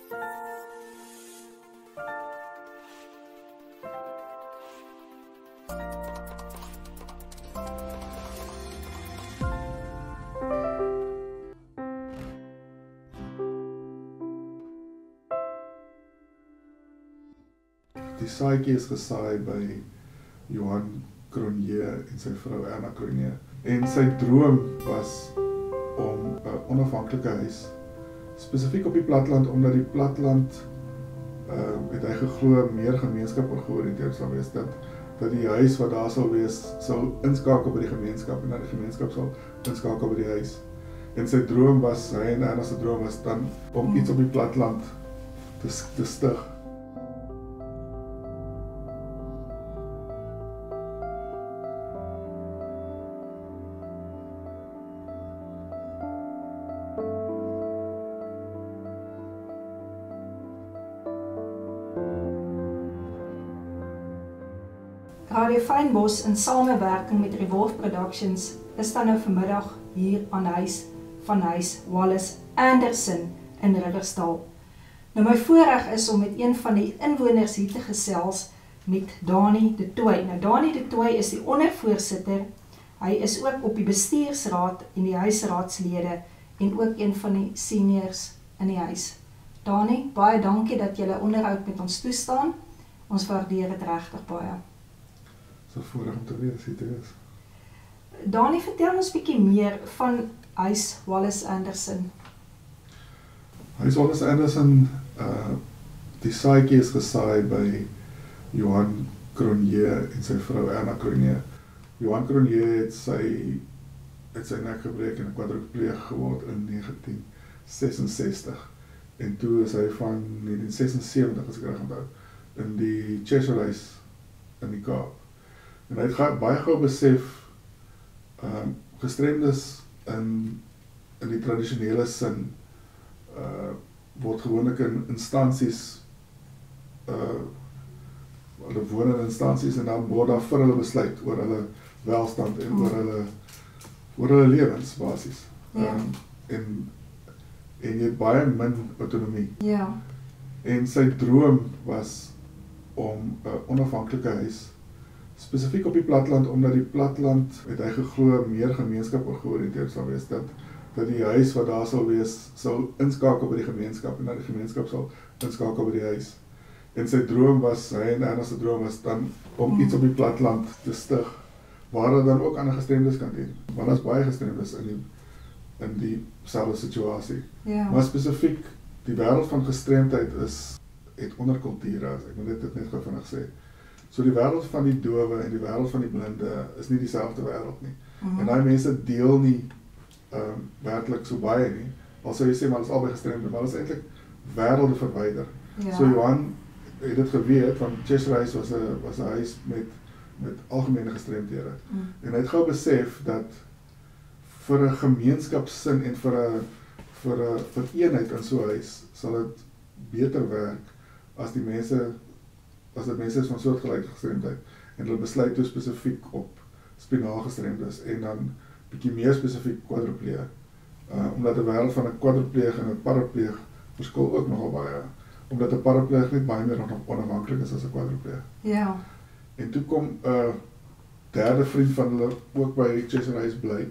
Die saadjie is gesaai by Johan Cronje en sy vrou Erna Cronje. En sy droom was om 'n onafhanklike huis, spesifiek op die platteland, omdat die platteland het hy geglo meer gemeenskap georiënteerd sal wees, dat die huis wat daar sal wees, sal inskakel by die gemeenskap en dat die gemeenskap sal inskakel by die huis. En sy droom was, hy en Erna se droom was dan om iets op die platteland te stig. Radio Fynbos in samewerking met Revolve Productions is dan nou vanmiddag hier aan huis van huis Wallace Anderson in Riversdal. Nou my voorreg is om met een van die inwoners hier te gesels met Dani de Tooy. Nou Dani de Tooy is die ondervoorsitter. Hy is ook op die bestuursraad en die huisraadslede en ook een van die seniors in die huis. Dani, baie dankie dat jy onderhoud met ons toestaan. Ons waardeer dit regtig baie. So voorreg om te wees, hier te wees. Dani, vertel ons 'n bietjie meer van huis Wallace Anderson. Huis Wallace Anderson, die saadjie is gesaai by Johan Cronje en sy vrou Erna Cronje. Johan Cronje het sy nek gebreek en kwadripleeg geword in 1966. En toe is hy van 1976, as ek reg onthou, in die Cheshire huis in die Kaap. En hy het baie gou besef, gestremdes in die tradisionele sin, word gewoonlik in instansies, hulle woon in instansies en dan word daar vir hulle besluit oor hulle welstand en oor hulle lewens, basies. Ja. En jy het baie min autonomie. Ja. En sy droom was om 'n onafhanklike huis, spesifiek op die platteland, omdat die platteland, het hy geglo, meer gemeenskap georiënteerd sal wees, dat die huis wat daar sal wees, sal inskakel by die gemeenskap en dat die gemeenskap sal inskakel by die huis. En sy droom was, hy en Erna se droom was dan om iets op die platteland te stig, waar hulle dan ook ander gestremdes kan dien. Want daar is baie gestremdes in die selfde situasie. Ja. Maar spesifiek, die wêreld van gestremdheid het onderkulture, ek moet dit net gou vinnig sê. So die wêreld van die dowe en die wêreld van die blinde is nie dieselfde wêreld nie. En daai mense deel nie werklik so baie nie. Al sou jy sê, maar dit is albei gestremde, maar dit is eintlik wêrelde verwyder. Ja. So Johan het dit geweet, van Cheshire huis was 'n huis met algemene gestremdhede. En hy het gou besef dat vir 'n gemeenskapssin en vir 'n eenheid in so 'n huis sal dit beter werk as dit mense is van soortgelyke gestremdheid en hulle besluit toe spesifiek op spinaal gestremdes en dan bietjie meer spesifiek kwadripleeg. Omdat 'n wêreld van 'n kwadripleeg en 'n parapleeg verskil ook nogal baie. Omdat 'n parapleeg net baie meer onafhanklik is as 'n kwadripleeg. Ja. En toe kom 'n derde vriend van hulle ook by Cheshire huis bly,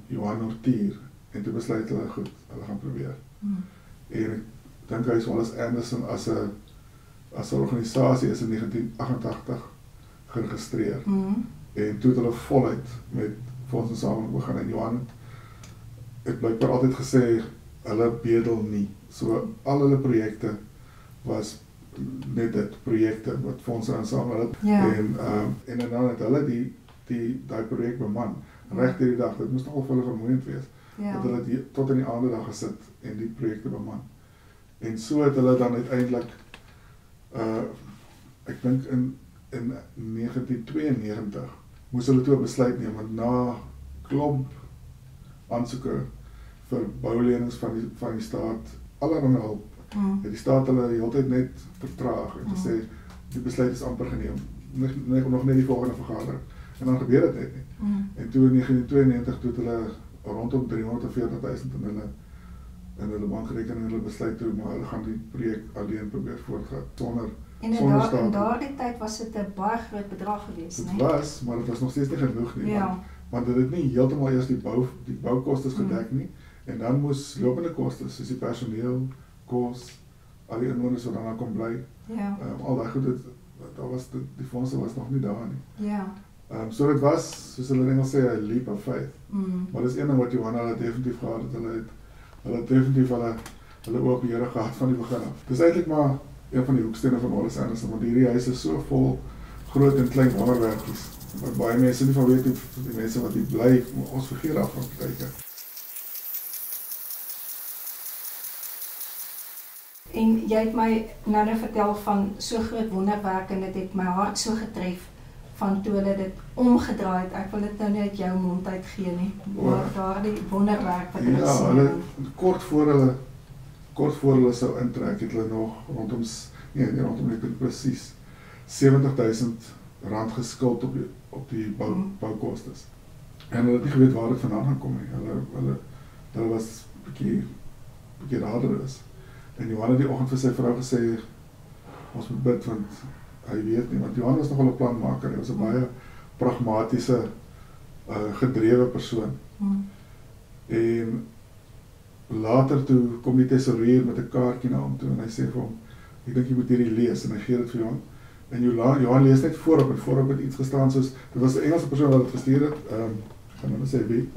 Johan Nortier, en toe besluit hulle, goed, hulle gaan probeer. En ek dink Huis Wallace Anderson as 'n organisasie is in 1988 geregistreer. En toe het hulle voluit met fondse saam begin, en Johan het blykbaar altyd gesê, hulle bedel nie. So al hulle projekte was net dit, projekte wat fondse insamel het. Ja. En dan het hulle die projek beman, reg deur die dag. Dit moes nogal vir hulle vermoeiend wees. Ja. Dat hulle tot in die aande dag gesit en die projekte beman. En so het hulle dan uiteindelik, ek dink in 1992 moes hulle toe 'n besluit neem, want na klomp aansoeke vir boulenings van die staat, allerhande hulp, het die staat hulle die hele tyd net vertraag en gesê, die besluit is amper geneem, nog net die volgende vergadering, en dan gebeur dit net nie. En toe in 1992 toe het hulle rondom 340.000 in hulle bankrekening en hulle besluit toe, maar hulle gaan die projek alleen probeer voortgaan sonder En in daardie tyd was dit 'n baie groot bedrag geweest, Dit né? was, maar dit was nog steeds nie genoeg nie, Ja. want dit het nie heeltemal eers die boukostes gedek nie, en dan moes lopende kostes, soos die personeel, kos, al die inwoners wat daarna kon bly, Ja. al daai goed, die fondse was nog nie daar nie. Ja. So dit was, soos hulle in Engels sê, 'n leap of faith. Mm. Maar dis een ding wat Johanna het definitief gehad het, hulle het definitief hulle oë op die Here gehad van die begin af. Dis eintlik maar een van die hoekstene van Wallace Anderson, want hierdie huis is so vol groot en klein wonderwerkies, wat baie mense nie van weet nie, die mense wat hier bly, ons vergeet af van partyke. En jy het my nou vertel van so groot wonderwerk en dit het my hart so getref van toe hulle dit omgedraai het. Ek wil dit nou nie uit jou mond uit gee nie, maar daardie wonderwerk wat hulle Ja, sien. hulle, kort voor hulle sou intrek, het hulle nog rondom net presies R70,000 geskuld op die boukostes. En hulle het nie geweet waar dit vandaan gaan kom nie. Hulle was bietjie radeloos is. En Johan het die oggend vir sy vrou gesê, ons moet bid, want hy weet nie, want Johan was nogal 'n planmaker, hy was 'n baie pragmatiese, gedrewe persoon. En later toe kom die tesourier met 'n kaartjie na hom toe, en hy sê vir hom, ek dink jy moet hierdie lees, en hy gee dit vir Johan. En Johan lees net voorop het iets gestaan soos, dit was 'n Engelse persoon wat het gestuur het, ek gaan nou sê wie,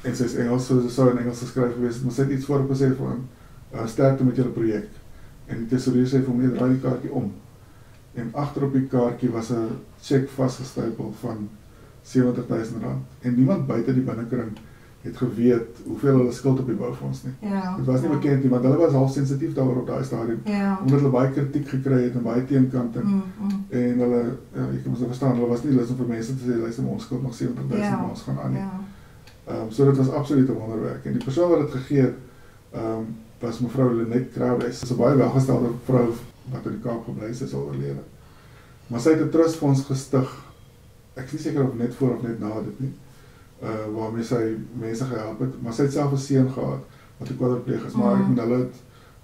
en sy is Engels, so sy sou in Engels geskryf gewees het, maar sy het iets voorop gesê van, sterkte met julle projek. En die tesourier sê vir hom, nee, draai die kaartjie om. En agter op die kaartjie was 'n cheque vasgestapel van R70,000. En niemand buite die binnekring het geweet hoeveel hulle skuld op die boufonds nie. Ja. Dit was nie bekend nie, want hulle was half sensitief daaroor op daai stadium. Ja. Omdat hulle baie kritiek gekry het en baie teenkante. En hulle, ja, jy kan mos nou verstaan, hulle was nie lus om vir mense te sê, luister, ons skuld nog R70,000, maar ons gaan aan nie. So dit was absoluut 'n wonderwerk. En die persoon wat dit gegee het, was mevrou Lenet Crowdhuis. Sy is 'n baie welgestelde vrou wat in die Kaap gebly is, al oorlede. Maar sy het 'n trustfonds gestig, ek is nie seker of net voor of net na dit nie, waarmee sy mense gehelp het, maar sy het self 'n seun gehad, wat 'n kwadripleeg is, maar ek bedoel,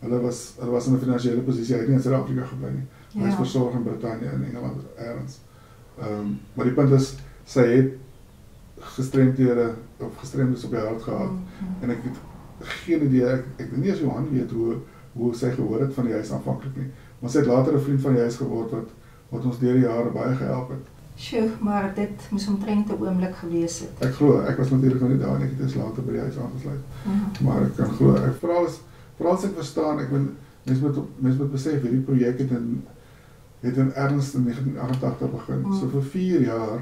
hulle was in 'n finansiële posisie, hy het nie in Suid-Afrika gebly nie, hy is versorg in Brittanje en Engeland ergens. Maar die punt is, sy het gestremdes op die hart gehad, en ek het geen idee, ek weet nie as Johan weet hoe sy gehoor het van die huis aanvanklik nie, maar sy het later 'n vriend van die huis geword wat ons deur die jare baie gehelp het. Sjoe, maar dit moes omtrent 'n oomblik gewees het. Ek glo, ek was natuurlik nog nie daar nie, ek het eers later by die huis aangesluit. Maar ek kan glo, veral as ek verstaan, mens moet besef, hierdie projek het in erns in 1988 begin. So vir 4 jaar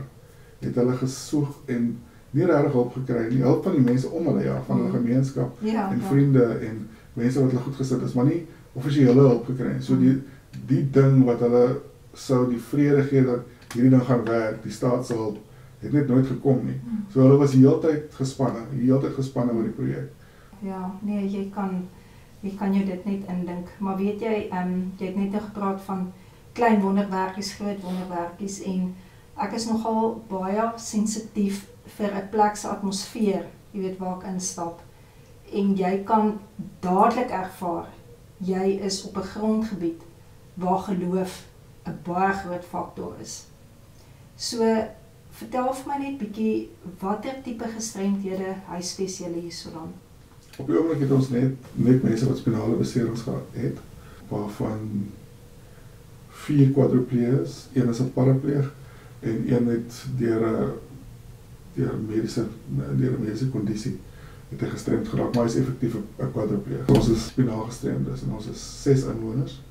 het hulle gesoek en nie regtig hulp gekry nie, hulp van die mense om hulle, van hulle gemeenskap en vriende en mense wat hulle goed gesit is, maar nie offisiële hulp gekry. So die ding wat hulle sou die vrede gee dat hierdie ding gaan werk, die staatshulp, het net nooit gekom nie. So hulle was heeltyd gespanne oor die projek. Ja, nee, jy kan jou dit net indink. Maar weet jy, jy het net gepraat van klein wonderwerkies, groot wonderwerkies, en ek is nogal baie sensitief vir 'n plek se atmosfeer, jy weet waar ek instap. En jy kan dadelik ervaar, jy is op 'n grondgebied waar geloof 'n baie groot faktor is. So, vertel vir my net bietjie, watter tipe gestremdhede huisves julle hierso dan? Op die oomblik het ons net mense wat spinale beserings gehad het, waarvan 4 kwadripleërs, 1 is 'n parapleeg en 1 het deur 'n mediese kondisie het hy gestremd geraak, maar hy is effektief 'n kwadripleeg. Ons is spinaal gestremdes en ons is 6 inwoners.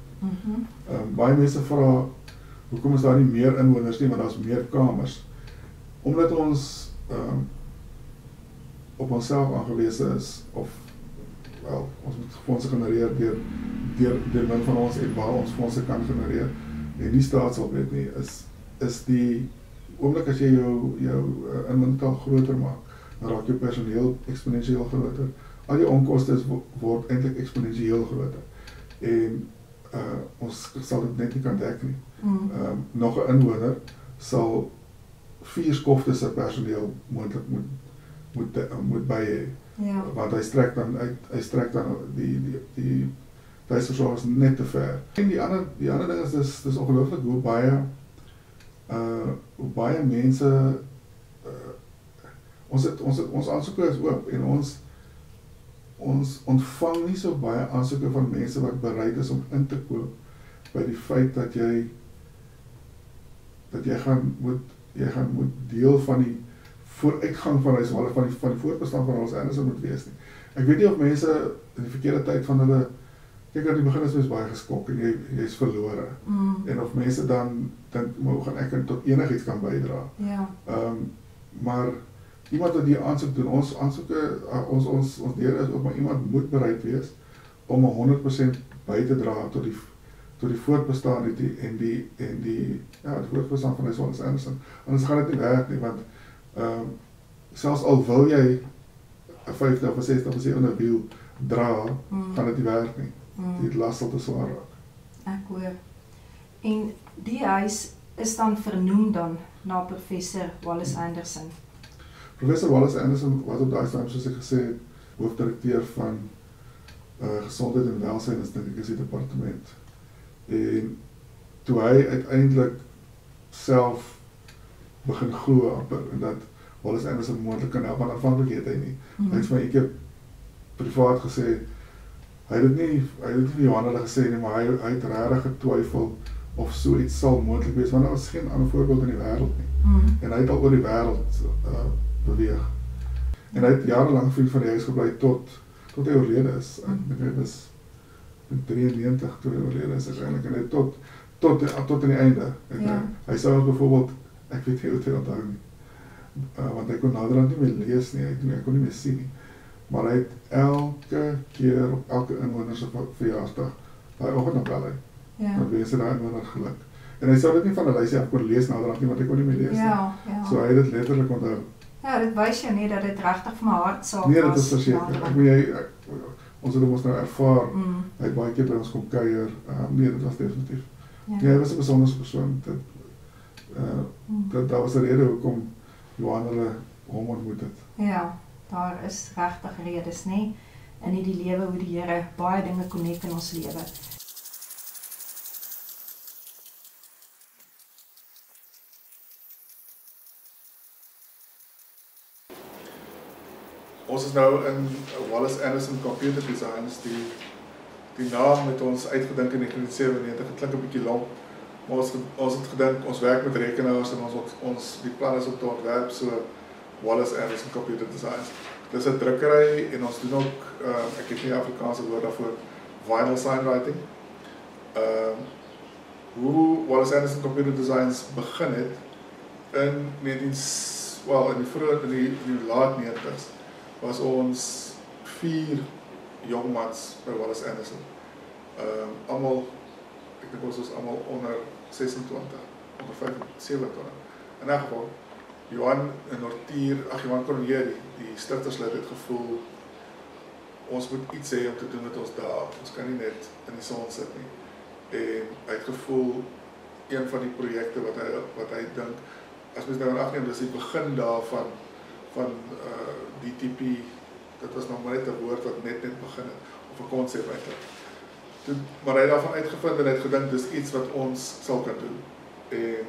Baie mense vra, hoekom is daar nie meer inwoners nie, maar daar's meer kamers. Omdat ons op onsself aangewese is, of ons moet fondse genereer deur min van ons en waar ons fondse kan genereer, en nie staatshulp het nie, is die oomblik as jy jou inwonertal groter maak, dan raak jou personeel eksponensieel groter. Al jou onkoste word eintlik eksponensieel groter. En ons sal dit net nie kan dek nie. Nog 'n inwoner sal 4 skofte se personeel moontlik moet by hê. Ja. Want hy strek dan die tuisversorgers net te ver. En die ander ding is dis ongelooflik hoe baie mense ons aansoeke is oop en ons ontvang nie so baie aansoeke van mense wat bereid is om in te koop by die feit dat jy gaan moet deel van die vooruitgang van huiswale, van die voortbestaan van Wallace Anderson moet wees nie. Ek weet nie of mense in die verkeerde tyd van hulle, kyk aan die begin is mens baie geskok en jy is verlore. En of mense dan dink, maar hoe gaan ek tot enigiets kan bydra? Ja. Maar iemand wat die aansoek doen, ons deur is ook, maar iemand moet bereid wees om 100% by te dra tot die voortbestaan en die voortbestaan van Wallace Anderson. Anders gaan dit nie werk nie, want selfs al wil jy 'n 5de of 'n 6de of 'n 7de wiel dra, gaan dit nie werk nie. Die las sal te swaar raak. Ek hoor. En die huis is dan vernoem dan na professor Wallace Anderson. Professor Wallace Anderson was op daai stadium, soos ek gesê het, hoofdirekteur van gesondheid en welsyn, dink ek is die departement. En toe hy uiteindelik self begin glo amper en dat Wallace Anderson moontlik kan help, maar aanvanklik het hy nie. Hy het vir my eke privaat gesê, hy het dit nie vir Johan hulle gesê nie, maar hy het regtig getwyfel of so iets sal moontlik wees, want daar was geen ander voorbeeld in die wêreld nie. En hy het al oor die wêreld beweeg. En hy het jarelang vriend van die huis gebly tot hy oorlede is. Hy was in 93 toe hy oorlede is uiteindelik, en hy tot aan die einde. Hy sou ons byvoorbeeld, ek weet nie hoe te onthou nie, want hy kon naderhand nie meer lees nie, hy kon nie meer sien nie. Maar hy het elke keer op elke inwoner se verjaarsdag daai oggend nog bel hy. Want wens hy daai inwoner geluk. En hy sou dit nie van 'n lysie af kon lees naderhand nie, want hy kon nie meer lees nie. So hy het dit letterlik onthou. Ja, dit wys jou nie dat dit regtig van 'n hartsaak was. Nee, dit is verseker. Ons het ons nou ervaar. Hy het baie keer by ons kom kuier. Nee, dit was definitief. Hy was 'n besondere persoon. Daar was 'n rede hoekom Johan hulle hom ontmoet het. Ja, daar is regtig redes, nê? In die lewe hoe die Here baie dinge connect in ons lewe. Ons is nou in Wallace Anderson Computer Designs, die naam het ons uitgedink in 1997, het klink 'n bietjie lomp, maar ons het gedink, ons werk met rekenaars en die plan is om te ontwerp so Wallace Anderson Computer Designs. Dis 'n drukkery en ons doen ook, ek het nie Afrikaanse woord daarvoor, vinyl signwriting. Hoe Wallace Anderson Computer Designs begin het, in die laat 90's, was ons 4 jongmans by Wallace Anderson. Almal, ek dink ons was almal onder 26, onder 27. In elk geval, Johan Cronje, die stigterslid, het gevoel, ons moet iets hê om te doen met ons dae. Ons kan nie net in die son sit nie. En hy het gevoel, een van die projekte wat hy dink, as mens nou in ag neem, dis die begin daarvan, van die tipe, dit was nog maar net 'n woord wat net begin het, of 'n konsep eintlik. Maar hy het daarvan uitgevind en hy het gedink, dis iets wat ons sal kan doen. En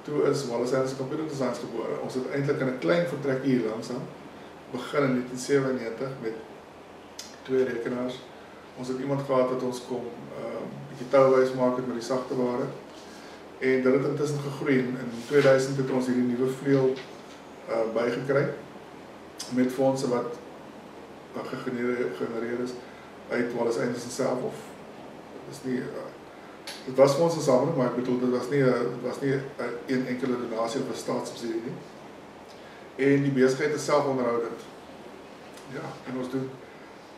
toe is Wallace Anderson Computer Designs gebore. Ons het eintlik in 'n klein vertrek hier langsaan, begin in 1997 met 2 rekenaars. Ons het iemand gehad wat ons kom bietjie touwys maak het met die sagte ware. En dit het intussen gegroei. In 2000 het ons hierdie nuwe vleuel bygekry met fondse wat gegenereer is uit Wallace Anderson self, of dit was vir ons 'n sameling, maar ek bedoel, dit was nie een enkele donasie of 'n staatssubsidie nie. En die besigheid is self onderhoudend. Ja, en ons doen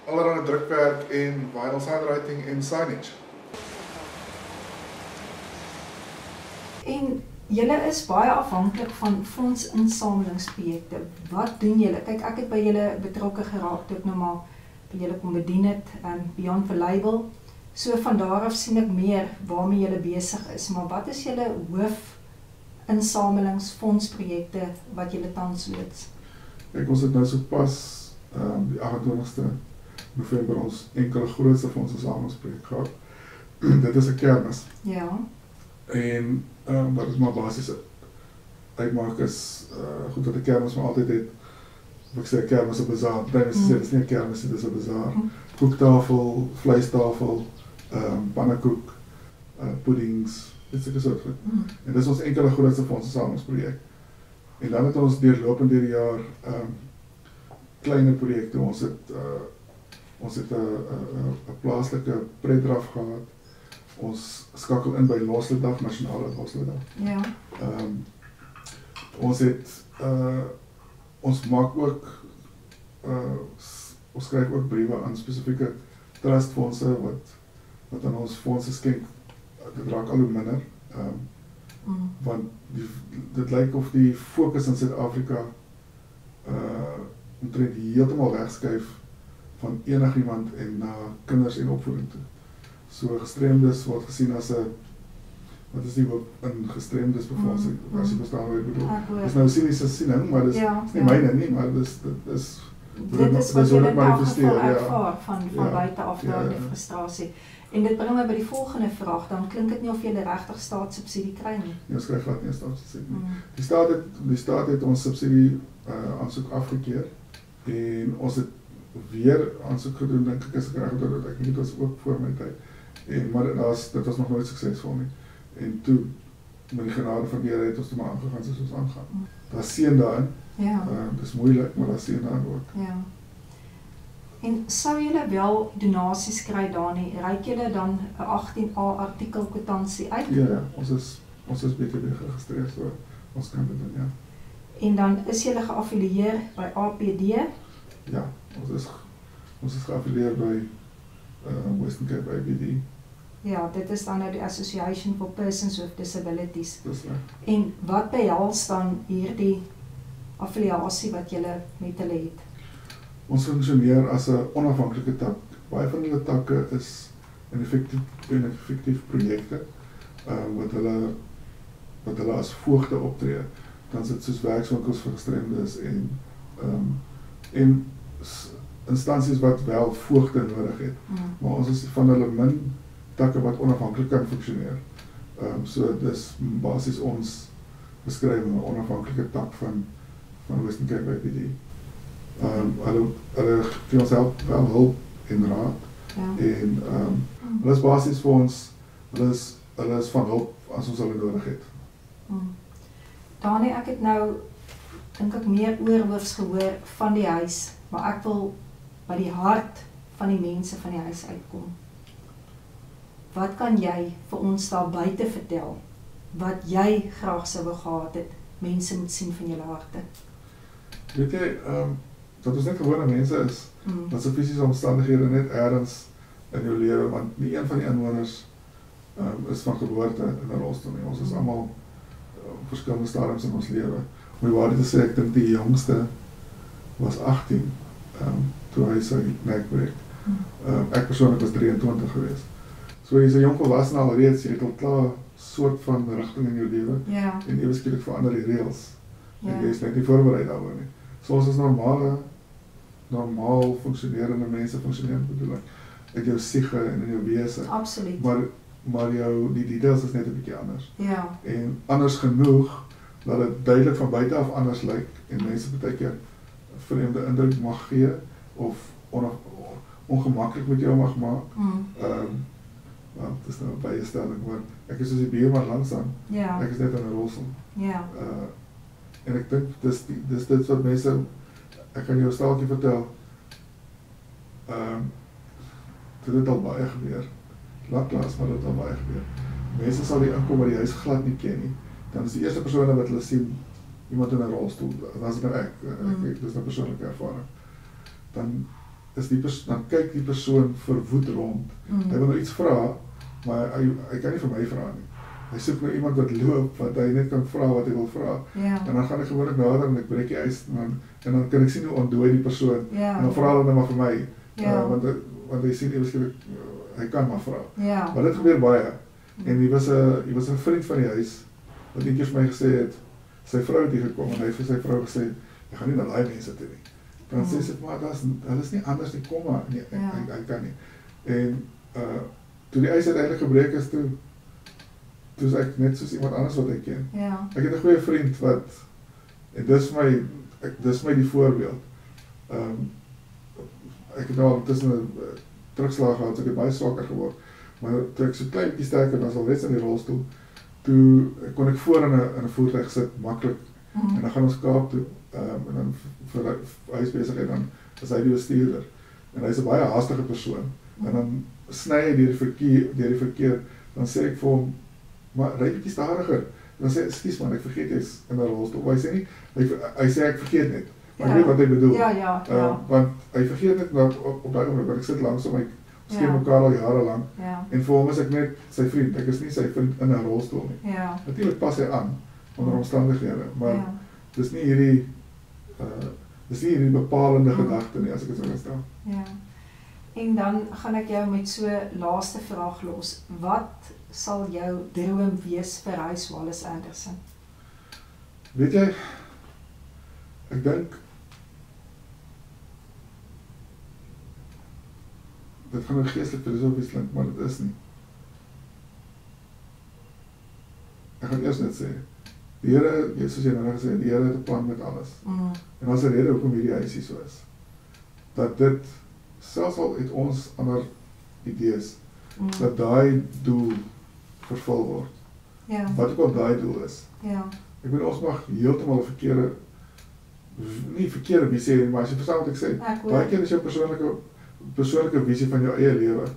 allerlei drukwerk en vinyl signwriting en signage. En julle is baie afhanklik van fondsinsamelingsprojekte. Wat doen julle? Kyk, ek het by julle betrokke geraak toe ek nou maar by julle kom bedien het Beyond the Label. So van daar af sien ek meer waarmee julle besig is. Maar wat is julle hoofinsamelingsfondsprojekte wat julle tans loods? Kyk, ons het nou sopas die 28ste November ons enkele grootste fondsinsamelingsprojek gehad. Dit is 'n kermis. Ja. En wat het maar basies uitmaak is, goed dat 'n kermis maar altyd het, of ek sê 'n kermis, 'n bazaar, dit is nie 'n kermis, dit is 'n bazaar. Koektafel, vleistafel, pannekoek, puddings, dit is 'n soort goed. En dis ons enkele grootste fondsinsamelingsprojek. En dan het ons deurlopend deur die jaar kleiner projekte. Ons het 'n plaaslike pretdraf gehad. Ons skakel in by Loslidag, Nasionale Loslidag. Ja. Ons maak ook ons skryf ook briewe aan spesifieke trustfondse wat aan ons fondse skenk. Dit raak al hoe minder. Want dit lyk of die fokus in Suid-Afrika omtrent heeltemal wegskuif van enigiemand en na kinders en opvoeding toe. So gestremdes word gesien as 'n, wat is die hoop in gestremdes befondsing, as jy verstaan wat ek bedoel. Dis nou siniese siening, maar dis nie myne nie, maar dit is dit is wat jy in elk geval ervaar van buite af daardie frustrasie. En dit bring my by die volgende vraag, dan klink dit nie of jy regtig staatssubsidie kry nie. Nee, ons kry glad nie staatssubsidie nie. Die staat het ons subsidie aansoek afgekeur en ons het weer aansoek gedoen, dink ek, as ek reg onthou, dat ek nie, dit was ook voor my tyd. Maar dit was nog nooit suksesvol nie. En toe, met die genade van die Here het ons toe maar aangegaan soos ons aangaan. Daar seën daarin. Ja. Dis moeilik, maar daar seën daarin ook. Ja. En sou julle wel donasies kry, Dani, reik julle dan 'n 18A artikel kwitansie uit? Ja, ons is BTW geregistreer, so ons kan dit doen, ja. En dan is julle geaffilieer by APD? Ja, ons is geaffilieer by Western Cape APD. Ja, dit is dan nou die Association for Persons with Disabilities. Dis reg. En wat behels dan hierdie affiliasie wat julle met hulle het? Ons funksioneer as 'n onafhanklike tak. Baie van hulle takke is in effektief projekte wat hulle as voogde optree. Dan is dit soos werkswinkels vir gestremdes en instansies wat wel voogde nodig het. Maar ons is van hulle min takke wat onafhanklik kan funksioneer. So dis basies ons beskrywing, 'n onafhanklike tak van Western Cape APD. Hulle gee ons wel hulp en raad. Ja. En hulle is basies vir ons, hulle is van hulp as ons hulle nodig het. Dani, ek het nou, dink ek, meer oorhoofs gehoor van die huis, maar ek wil by die hart van die mense van die huis uitkom. Wat kan jy vir ons daar buite vertel, wat jy graag sou wou gehad het, mense moet sien van julle harte? Weet jy, dat ons net gewone mense is, dat se fisiese omstandighede net ergens in jou lewe, want nie een van die inwoners is van geboorte in 'n rolstoel nie. Ons is almal verskillende stadiums in ons lewe. Om die waarheid te sê, ek dink die jongste was 18 toe hy sy nek breek. Ek persoonlik was 23 geweest. So jy is 'n jong volwassene alreeds, jy het al klaar soort van rigting in jou lewe. Ja. En ewe skielik verander die reëls. Ja. En jy is net nie voorberei daaroor nie. So ons is normaal funksionerende mense, bedoel ek, uit jou siege en in jou wese. Absoluut. Maar die details is net 'n bietjie anders. Ja. En anders genoeg, dat dit duidelik van buite af anders lyk, en mense baie keer 'n vreemde indruk mag gee, of ongemaklik met jou mag maak. Want het is nou 'n bystelling, maar ek is soos die buurman langs aan. Ja. Ek is net in 'n rolstoel. Ja. En ek dink dis dit wat mense, ek kan jou 'n staaltjie vertel. Dit het al baie gebeur. Laat maar dit al baie gebeur. Mense sal nie inkom wat die huis glad nie ken nie. Dan is die eerste persone wat hulle sien, iemand in 'n rolstoel. Dan is dit nou ek dis 'n persoonlike ervaring. Dan kyk die persoon verwoed rond. Hy wil nou iets vra, maar hy kan nie vir my vra nie. Hy soek nou iemand wat loop, wat hy net kan vra wat hy wil vra. Ja. En dan gaan ek gewoonlik nader en ek breek die ys en dan kan ek sien hoe ontdooi die persoon. Ja. En dan vra hulle nou maar vir my. Ja. Want hy sien eweskielik hy kan maar vra. Ja. Maar dit gebeur baie. En hy was 'n vriend van die huis wat eendag vir my gesê het, sy vrou het hier gekom en hy het vir sy vrou gesê, jy gaan nie na daai mense toe nie. Dan sê sy, maar hulle is nie anders nie, kom maar, nee, ek kan nie. En toe die ys uiteindelik gebreek is, toe is ek net soos iemand anders wat ek ken. Ja. Ek het 'n goeie vriend wat, en dis my die voorbeeld. Ek het nou tussen 'n terugslag gehad, so ek het baie swakker geword. Maar toe ek so klein bietjie sterker was, alreeds in die rolstoel, toe kon ek voor in 'n voertuig sit, maklik. En dan gaan ons Kaap toe, en dan vir huisbesigheid, dan is hy die bestuurder. En hy's 'n baie haastige persoon. En dan sny hy deur die verkeer, dan sê ek vir hom, maar ry bietjie stadiger. Dan sê hy, "Ekskuus man, ek vergeet jy's in 'n rolstoel." Hy sê nie, hy sê ek vergeet net. Maar ek weet wat hy bedoel. Ja. Want hy vergeet net op daai oomblik, want ek sit langs hom, ek ken mekaar al jare lank. Ja. En vir hom is ek net sy vriend. Ek is nie sy vriend in 'n rolstoel nie. Ja. Natuurlik pas hy aan onder omstandighede, maar dis nie hierdie bepalende gedagte nie, as ek dit sou stel. Ja. En dan gaan ek jou met so laaste vraag los. Wat sal jou droom wees vir Huis Wallace Anderson? Weet jy, ek dink dit gaan nou geestelik filosofies klink, maar dit is nie. Ek gaan eers net sê, die Here, soos jy nou gesê, die Here het 'n plan met alles. En daar's 'n rede hoekom hierdie huisie so is. Dat dit, selfs al het ons ander idees, dat daai doel vervul word. Ja. Wat ook al daai doel is. Ja. Ek bedoel, ons mag heeltemal 'n verkeerde visie hê, maar as jy verstaan wat ek sê, baie keer is jou persoonlike visie van jou eie lewe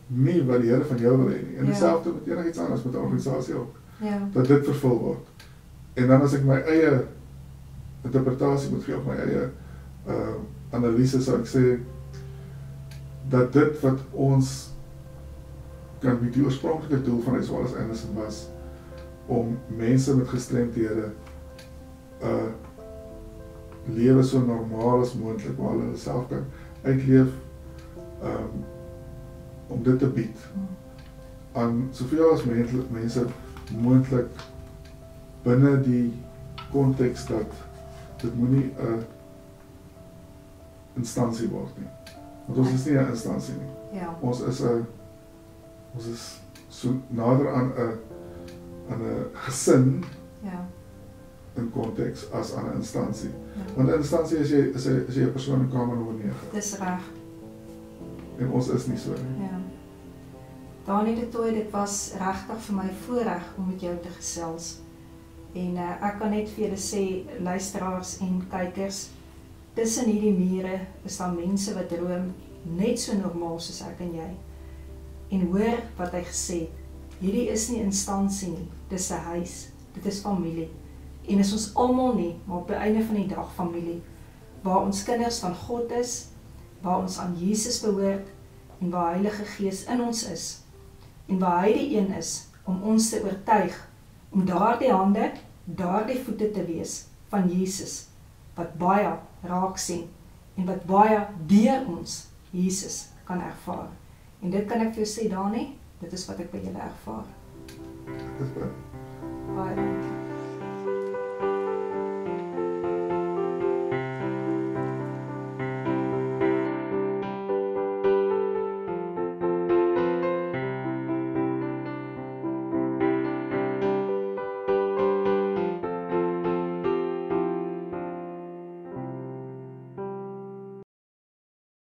nie wat die Here van jou wil hê nie. En dieselfde met enigiets anders, met 'n organisasie ook. Ja. Dat dit vervul word. En dan as ek my eie interpretasie moet gee, of my eie analise, sou ek sê, dat dit wat ons kan bied, die oorspronklike doel van Huis Wallace Anderson was, om mense met gestremdhede lewe so normaal as moontlik, waar hulle self kan uitleef, om dit te bied aan soveel as mense moontlik binne die konteks dat dit moenie 'n instansie word nie. Want ons is nie 'n instansie nie. Ja. Ons is so nader aan 'n gesin in konteks as aan 'n instansie. Want 'n instansie is jy 'n persoon in kamer nommer 9. Dis reg. En ons is nie so nie. Ja. Danie de Tooy, dit was regtig vir my voorreg om met jou te gesels. En ek kan net vir julle sê, luisteraars en kykers, tussen hierdie mure is daar mense wat droom net so normaal soos ek en jy. En hoor wat hy gesê het, hierdie is nie instansie nie, dis 'n huis, dit is familie. En is ons almal nie, maar op die einde van die dag familie, waar ons kinders van God is, waar ons aan Jesus behoort, en waar Heilige Gees in ons is, en waar hy die een is, om ons te oortuig, om daardie hande, daardie voete te wees, van Jesus, wat baie raak sien, en wat baie deur ons, Jesus, kan ervaar. En dit kan ek vir jou sê, Danie, dit is wat ek by julle ervaar. Dis baie. Baie.